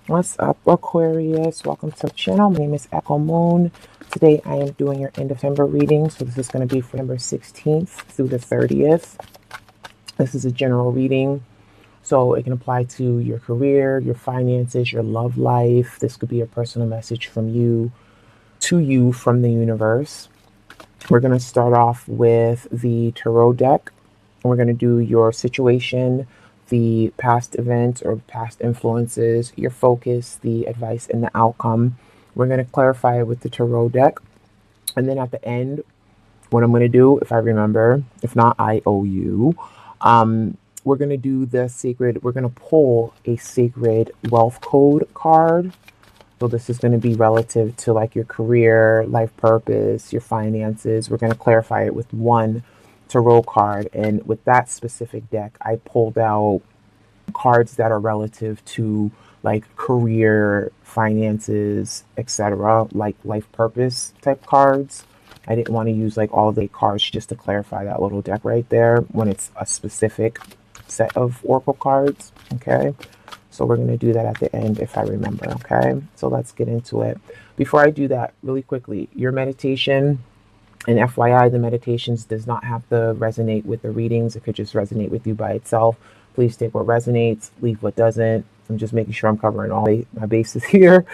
What's up, Aquarius? Welcome to the channel. My name is Echo Moon. Today I am doing your end of December reading. So this is going to be from December 16th through the 30th. This is a general reading. So it can apply to your career, your finances, your love life. This could be a personal message from you to you from the universe. We're going to start off with the tarot deck. We're going to do your situation, the past events or past influences, your focus, the advice, and the outcome. We're going to clarify it with the tarot deck. And then at the end, what I'm going to do, if I remember, if not, I owe you. We're going to do the sacred, we're going to pull a sacred wealth code card. So this is going to be relative to like your career, life purpose, your finances. We're going to clarify it with one tarot card. And with that specific deck, I pulled out cards that are relative to like career, finances, etc., like life purpose type cards. I didn't want to use like all the cards just to clarify that little deck right there when it's a specific set of oracle cards. Okay. So we're going to do that at the end if I remember, okay? So let's get into it. Before I do that, really quickly, your meditation, and FYI, the meditations does not have to resonate with the readings. It could just resonate with you by itself. Please take what resonates, leave what doesn't. I'm just making sure I'm covering all my bases here.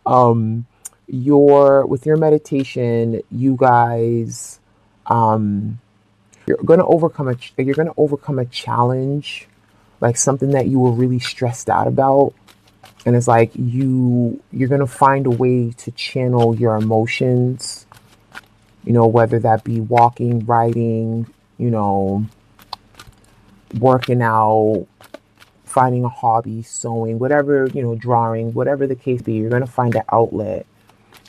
With your meditation, you guys, you're going to overcome a challenge, like something that you were really stressed out about. And it's like you're going to find a way to channel your emotions, whether that be walking, writing, working out, finding a hobby, sewing, whatever, drawing, whatever the case be. You're going to find an outlet.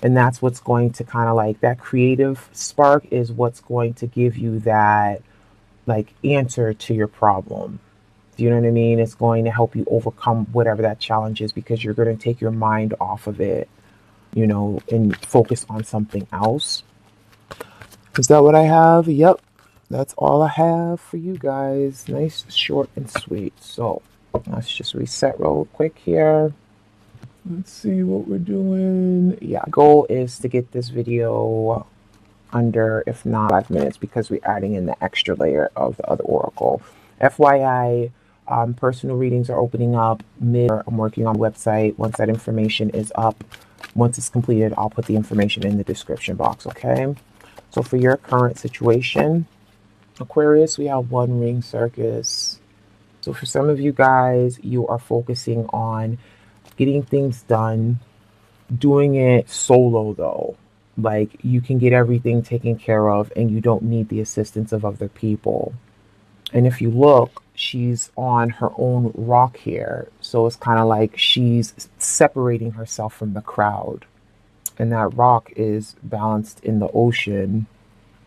And that's what's going to kind of like that creative spark is what's going to give you that like answer to your problem. Do you know what I mean? It's going to help you overcome whatever that challenge is because you're going to take your mind off of it, and focus on something else. Is that what I have? Yep. That's all I have for you guys. Nice, short, and sweet. So let's just reset real quick here. Let's see what we're doing. Yeah, goal is to get this video under, if not 5 minutes, because we're adding in the extra layer of the other oracle. FYI, personal readings are opening up mid. I'm working on a website. Once that information is up, once it's completed, I'll put the information in the description box, okay? So for your current situation, Aquarius, we have one ring circus. So for some of you guys, you are focusing on getting things done, doing it solo though. Like you can get everything taken care of and you don't need the assistance of other people. And if you look, she's on her own rock here. So it's kind of like she's separating herself from the crowd. And that rock is balanced in the ocean.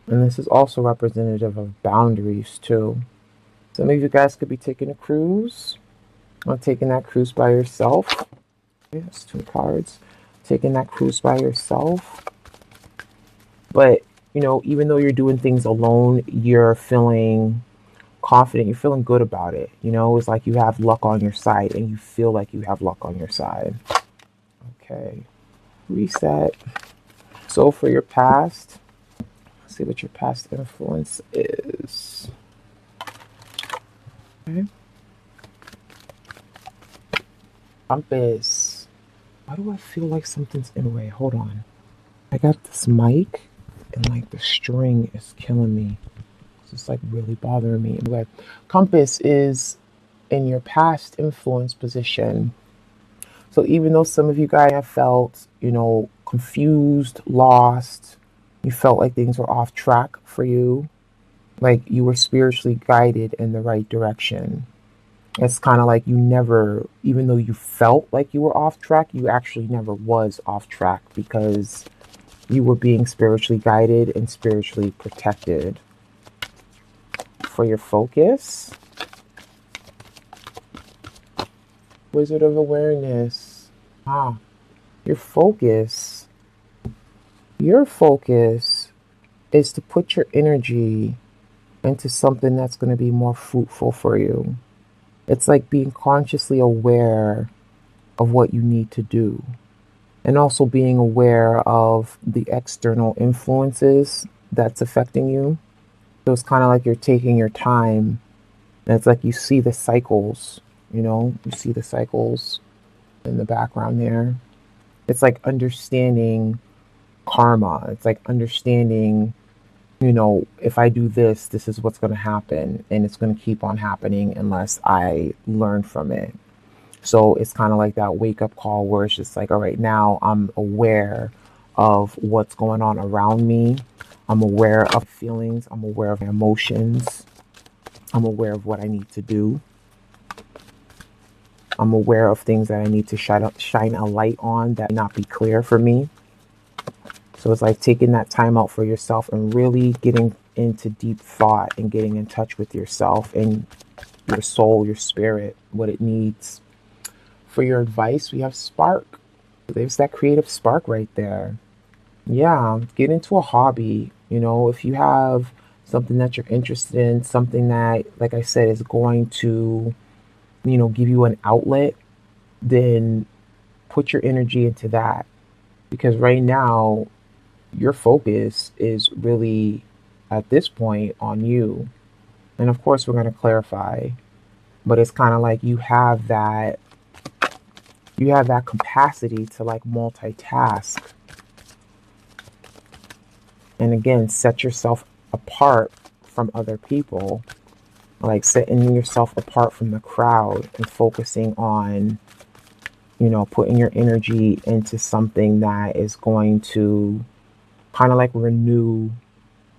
And this is also representative of boundaries too. Some of you guys could be taking a cruise or taking that cruise by yourself. Yes, 2 cards. Taking that cruise by yourself. But, even though you're doing things alone, you're feeling confident, you're feeling good about it. It's like you have luck on your side and you feel like you have luck on your side. Okay, reset. So for your past, let's see what your past influence is. Okay. Compass. Why do I feel like something's in the way? Hold on. I got this mic and like the string is killing me. It's like really bothering me. Anyway, compass is in your past influence position. So even though some of you guys have felt, confused, lost, you felt like things were off track for you, like you were spiritually guided in the right direction. It's kind of like you never, even though you felt like you were off track, you actually never was off track because you were being spiritually guided and spiritually protected. For your focus, Wizard of Awareness. Your focus is to put your energy into something that's going to be more fruitful for you. It's like being consciously aware of what you need to do. And also being aware of the external influences that's affecting you. So it's kind of like you're taking your time. And it's like you see the cycles, you see the cycles in the background there. It's like understanding karma. It's like understanding, if I do this, this is what's going to happen. And it's going to keep on happening unless I learn from it. So it's kind of like that wake up call where it's just like, all right, now I'm aware of what's going on around me. I'm aware of feelings. I'm aware of emotions. I'm aware of what I need to do. I'm aware of things that I need to shine a light on that may not be clear for me. So it's like taking that time out for yourself and really getting into deep thought and getting in touch with yourself and your soul, your spirit, what it needs. For your advice, we have spark. There's that creative spark right there. Yeah, get into a hobby. If you have something that you're interested in, something that, like I said, is going to, give you an outlet, then put your energy into that. Because right now, your focus is really, at this point, on you. And of course, we're going to clarify, but it's kind of like you have that capacity to like multitask. And again, set yourself apart from other people, like setting yourself apart from the crowd and focusing on, putting your energy into something that is going to kind of like renew.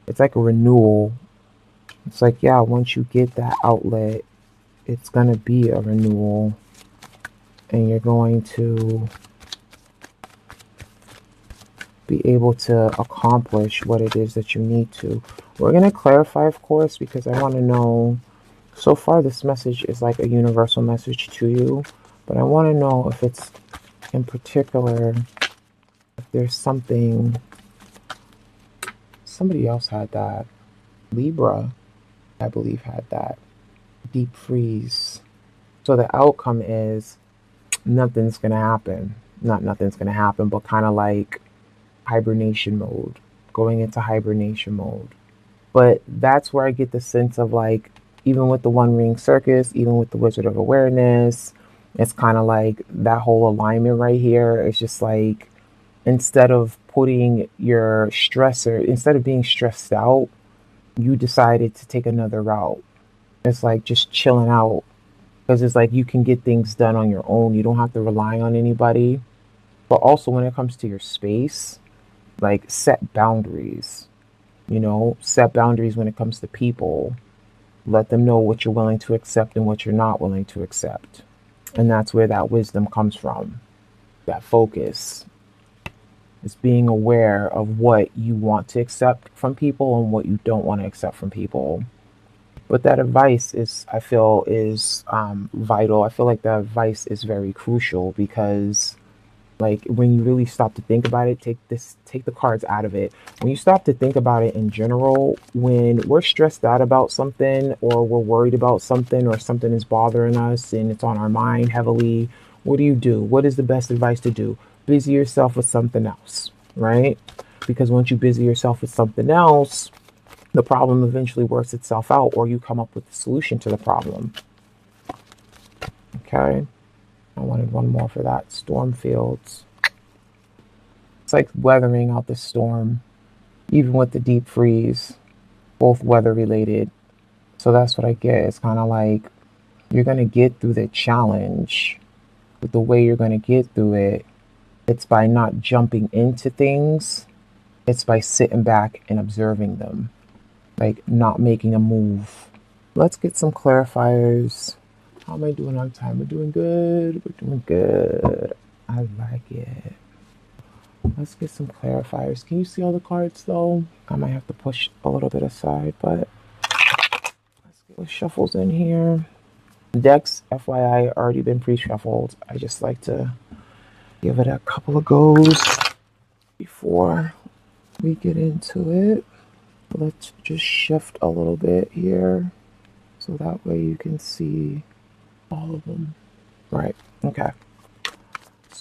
It's like a renewal. It's like, yeah, once you get that outlet, it's going to be a renewal. And you're going to be able to accomplish what it is that you need to. We're going to clarify, of course, because I want to know, so far this message is like a universal message to you, but I want to know if it's in particular, if there's something, somebody else had that. Libra, I believe, had that. Deep freeze. So the outcome is nothing's going to happen. Not nothing's going to happen, but kind of like hibernation mode, going into hibernation mode. But that's where I get the sense of like, even with the One Ring Circus, even with the Wizard of Awareness, it's kind of like that whole alignment right here. It's just like, instead of putting your stressor, instead of being stressed out, you decided to take another route. It's like just chilling out, because it's like you can get things done on your own. You don't have to rely on anybody. But also when it comes to your space, like set boundaries, set boundaries when it comes to people. Let them know what you're willing to accept and what you're not willing to accept. And that's where that wisdom comes from. That focus is being aware of what you want to accept from people and what you don't want to accept from people. But that advice is, I feel, is vital. I feel like that advice is very crucial because, like, when you really stop to think about it, take the cards out of it. When you stop to think about it in general, when we're stressed out about something or we're worried about something or something is bothering us and it's on our mind heavily, what do? What is the best advice to do? Busy yourself with something else, right? Because once you busy yourself with something else, the problem eventually works itself out, or you come up with a solution to the problem. Okay. I wanted one more for that. Storm fields. It's like weathering out the storm, even with the deep freeze, both weather related. So that's what I get. It's kind of like you're going to get through the challenge, but the way you're going to get through it, it's by not jumping into things. It's by sitting back and observing them, like not making a move. Let's get some clarifiers. How am I doing on time? We're doing good. We're doing good. I like it. Let's get some clarifiers. Can you see all the cards though? I might have to push a little bit aside, but let's get the shuffles in here. Decks, FYI, already been pre-shuffled. I just like to give it a couple of goes before we get into it. Let's just shift a little bit here so that way you can see all of them. Right, okay.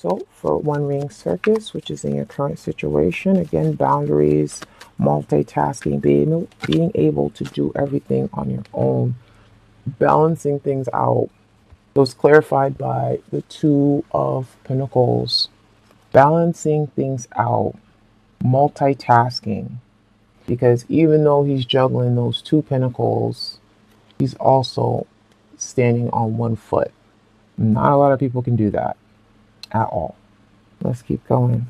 So for One Ring Circus, which is in your current situation, again, boundaries, multitasking, being able to do everything on your own, balancing things out. Those clarified by the Two of Pentacles, balancing things out, multitasking. Because even though he's juggling those two pentacles, he's also standing on one foot. Not a lot of people can do that at all. Let's keep going.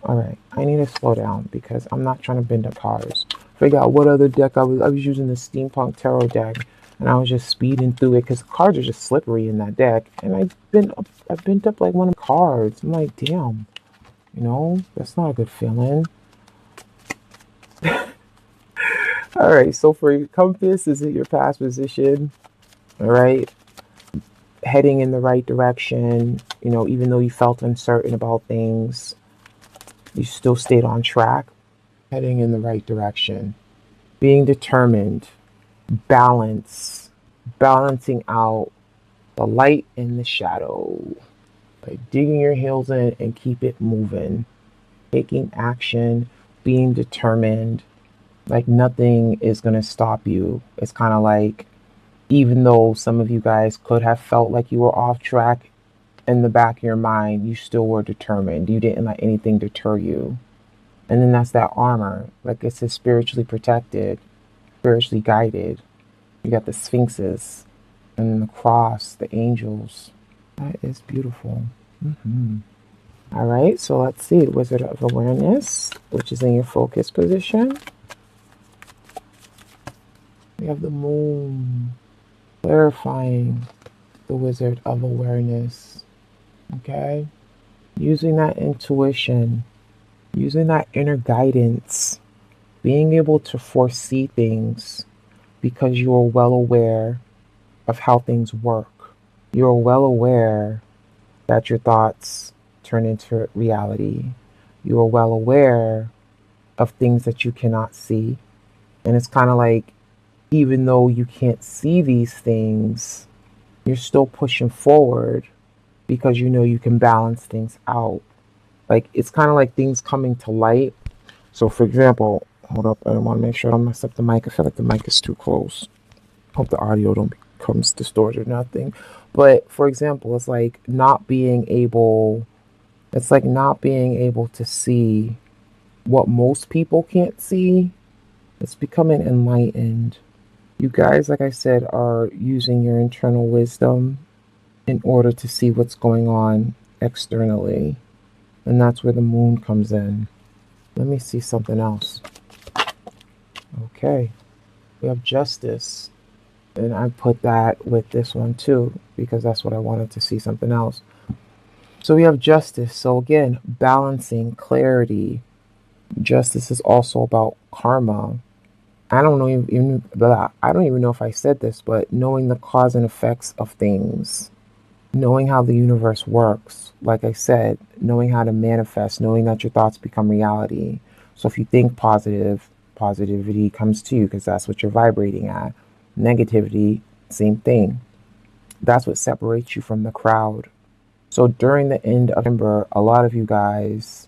All right, I need to slow down because I'm not trying to bend up cards. Figure out what other deck I was using the Steampunk Tarot deck, and I was just speeding through it because cards are just slippery in that deck. And I've bent up like one of the cards. I'm like, damn, you know, that's not a good feeling. All right, so for your compass, is it your past position? All right, heading in the right direction. You know, even though you felt uncertain about things, you still stayed on track, heading in the right direction, being determined, balance, balancing out the light and the shadow, like digging your heels in and keep it moving, taking action, being determined, like nothing is going to stop you. It's kind of like, even though some of you guys could have felt like you were off track, in the back of your mind, you still were determined. You didn't let anything deter you. And then that's that armor. Like it says, spiritually protected, spiritually guided. You got the sphinxes and then the cross, the angels. That is beautiful. All right, so let's see. Wizard of Awareness, which is in your focus position. We have the Moon, clarifying the Wizard of Awareness. Okay, using that intuition, using that inner guidance, being able to foresee things because you are well aware of how things work. You're well aware that your thoughts turn into reality. You are well aware of things that you cannot see. And it's kind of like, even though you can't see these things, you're still pushing forward because you know you can balance things out. Like it's kind of like things coming to light. So for example, hold up, I want to make sure I don't mess up the mic. I feel like the mic is too close. Hope the audio don't becomes distorted or nothing. But for example, it's like not being able to see what most people can't see. It's becoming enlightened. You guys, like I said, are using your internal wisdom in order to see what's going on externally. And that's where the Moon comes in. Let me see something else. Okay. We have Justice. And I put that with this one too, because that's what I wanted to see, something else. So we have Justice. So again, balancing, clarity. Justice is also about karma. I don't even know if I said this, but knowing the cause and effects of things. Knowing how the universe works, like I said, knowing how to manifest, knowing that your thoughts become reality. So if you think positive, positivity comes to you because that's what you're vibrating at. Negativity, same thing. That's what separates you from the crowd. So during the end of November, a lot of you guys,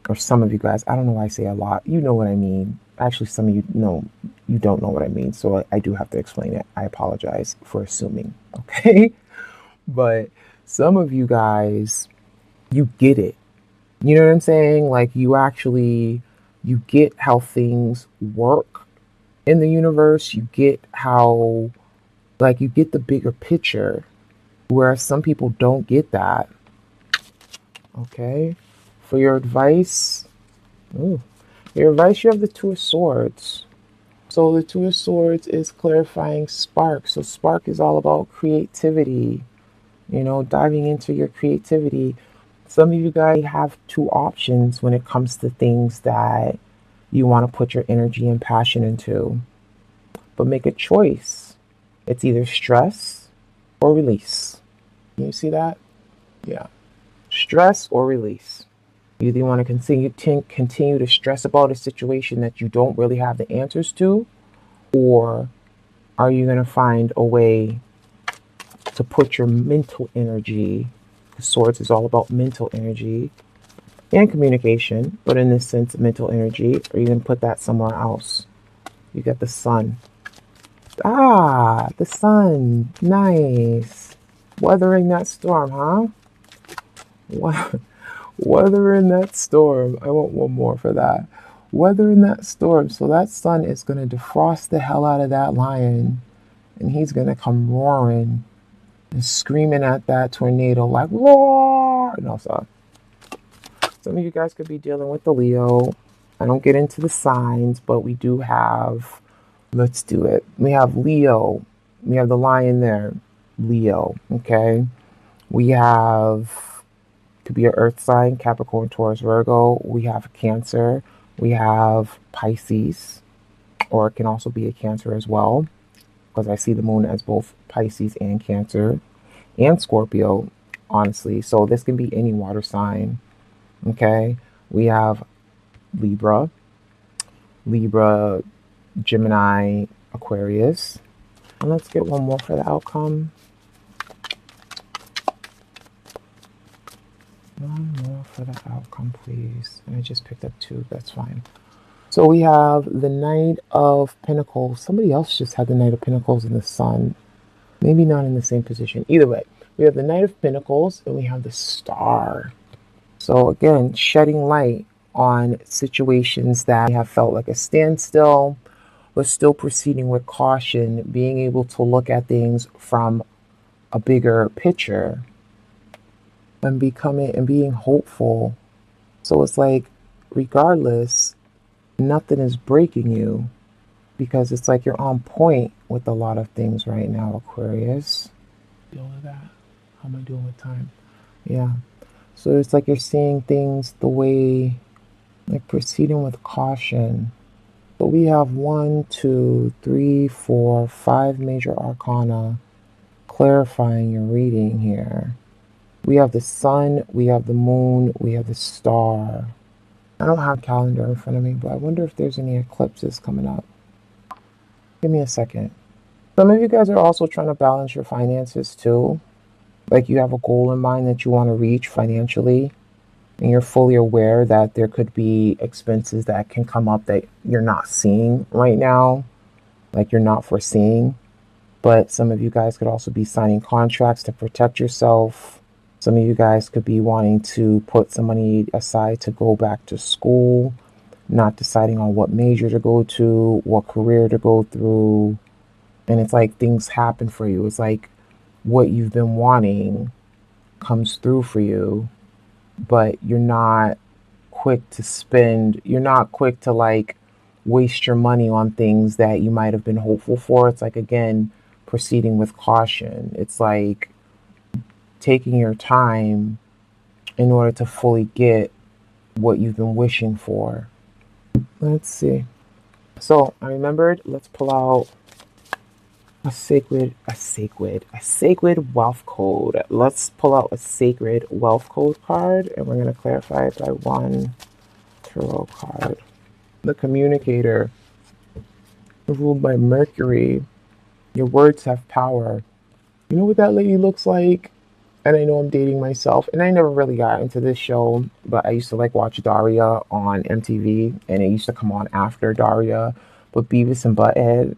or some of you guys, I don't know why I say a lot, you know what I mean. Actually, some of you know, you don't know what I mean. So I do have to explain it. I apologize for assuming, okay? But some of you guys, you get it. You know what I'm saying? Like you get how things work in the universe. You get how, like you get the bigger picture, whereas some people don't get that. Okay. For your advice, you have the Two of Swords. So the Two of Swords is clarifying spark. So spark is all about creativity. You know, diving into your creativity. Some of you guys have two options when it comes to things that you want to put your energy and passion into. But make a choice. It's either stress or release. Can you see that? Yeah. Stress or release. You either want to continue to stress about a situation that you don't really have the answers to, or are you going to find a way to put your mental energy. Swords is all about mental energy and communication, but in this sense, mental energy, or you can put that somewhere else. You got the sun. Ah, the sun. Nice. Weathering that storm, huh? Weathering that storm. I want one more for that. Weathering that storm. So that sun is going to defrost the hell out of that lion. And he's going to come roaring and screaming at that tornado like, roar! No, sorry. Some of you guys could be dealing with the Leo. I don't get into the signs, but we do have, let's do it. We have Leo. We have the lion there. Leo, okay? We have, could be an earth sign, Capricorn, Taurus, Virgo. We have Cancer. We have Pisces, or it can also be a Cancer as well, because I see the moon as both Pisces and Cancer and Scorpio, honestly. So this can be any water sign, okay? We have Libra, Gemini, Aquarius. And let's get one more for the outcome. One more for the outcome, please. And I just picked up 2. That's fine. So we have the Knight of Pentacles. Somebody else just had the Knight of Pentacles in the Sun. Maybe not in the same position. Either way, we have the Knight of Pentacles and we have the Star. So again, shedding light on situations that have felt like a standstill, but still proceeding with caution, being able to look at things from a bigger picture and being hopeful. So it's like, regardless, nothing is breaking you, because it's like you're on point with a lot of things right now, Aquarius. Deal with that. How am I doing with time? Yeah. So it's like you're seeing things the way, like proceeding with caution. But we have 1, 2, 3, 4, 5 major arcana clarifying your reading here. We have the sun, we have the moon, we have the star. I don't have a calendar in front of me, but I wonder if there's any eclipses coming up. Give me a second. Some of you guys are also trying to balance your finances too. Like you have a goal in mind that you want to reach financially, and you're fully aware that there could be expenses that can come up that you're not seeing right now, like you're not foreseeing. But some of you guys could also be signing contracts to protect yourself. Some of you guys could be wanting to put some money aside to go back to school, not deciding on what major to go to, what career to go through. And it's like things happen for you. It's like what you've been wanting comes through for you, but you're not quick to spend. You're not quick to like waste your money on things that you might have been hopeful for. It's like, again, proceeding with caution. It's like taking your time in order to fully get what you've been wishing for. Let's see. So I remembered, let's pull out a sacred wealth code. Let's pull out a sacred wealth code card, and we're going to clarify it by 1 tarot card. The communicator, ruled by Mercury. Your words have power. You know what that lady looks like? And I know I'm dating myself, and I never really got into this show, but I used to like watch Daria on MTV, and it used to come on after Daria. But Beavis and Butthead.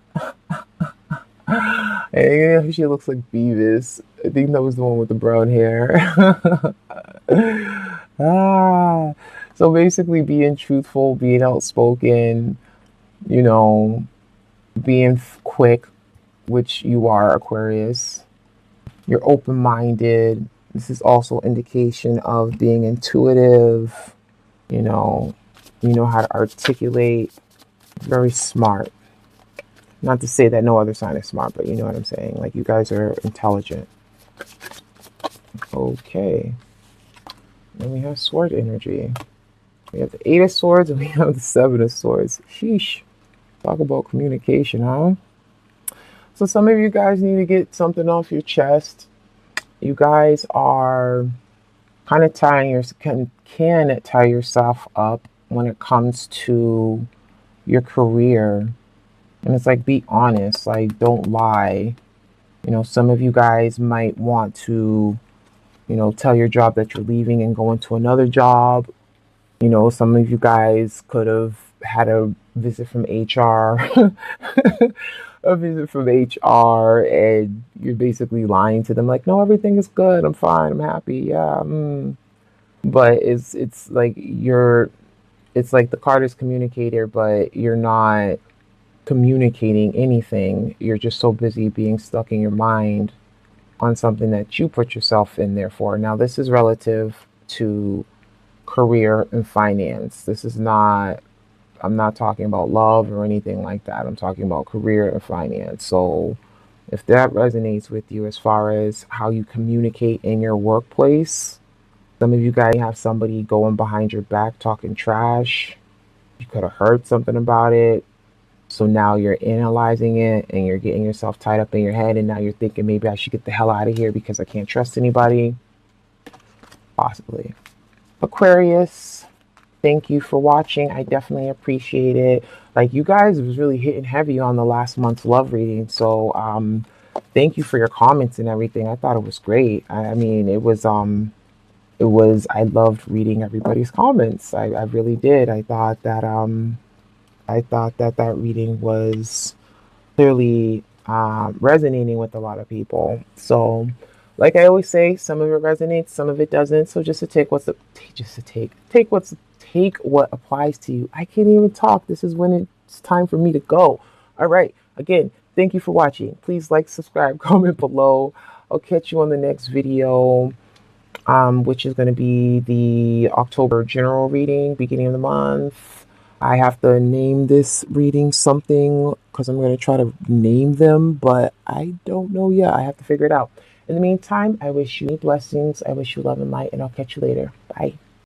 And she looks like Beavis. I think that was the one with the brown hair. So basically being truthful, being outspoken, you know, being quick, which you are, Aquarius. You're open-minded. This is also indication of being intuitive. You know how to articulate. Very smart. Not to say that no other sign is smart, but you know what I'm saying. Like, you guys are intelligent. Okay. Then we have sword energy. We have the 8 of Swords and we have the 7 of Swords. Sheesh. Talk about communication, huh? So some of you guys need to get something off your chest. You guys are kind of can tie yourself up when it comes to your career. And it's like, be honest, like, don't lie. You know, some of you guys might want to, you know, tell your job that you're leaving and go into another job. You know, some of you guys could have had a visit from HR, a visit from HR, and you're basically lying to them, like, no, everything is good, I'm fine, I'm happy, yeah. But it's like it's like the card is communicator, but you're not communicating anything. You're just so busy being stuck in your mind on something that you put yourself in there for. Now, this is relative to career and finance. This is not, I'm not talking about love or anything like that. I'm talking about career and finance. So if that resonates with you as far as how you communicate in your workplace, some of you guys have somebody going behind your back talking trash. You could have heard something about it. So now you're analyzing it and you're getting yourself tied up in your head. And now you're thinking maybe I should get the hell out of here because I can't trust anybody. Possibly. Aquarius, thank you for watching. I definitely appreciate it. Like, you guys was really hitting heavy on the last month's love reading. So thank you for your comments and everything. I thought it was great. I mean, I loved reading everybody's comments. I really did. I thought that that reading was clearly resonating with a lot of people. So, like I always say, some of it resonates, some of it doesn't. So just to take what's the, just to take what's take what applies to you. I can't even talk. This is when it's time for me to go. All right. Again, thank you for watching. Please like, subscribe, comment below. I'll catch you on the next video, which is going to be the October general reading, beginning of the month. I have to name this reading something because I'm going to try to name them, but I don't know yet. I have to figure it out. In the meantime, I wish you blessings. I wish you love and light, and I'll catch you later. Bye.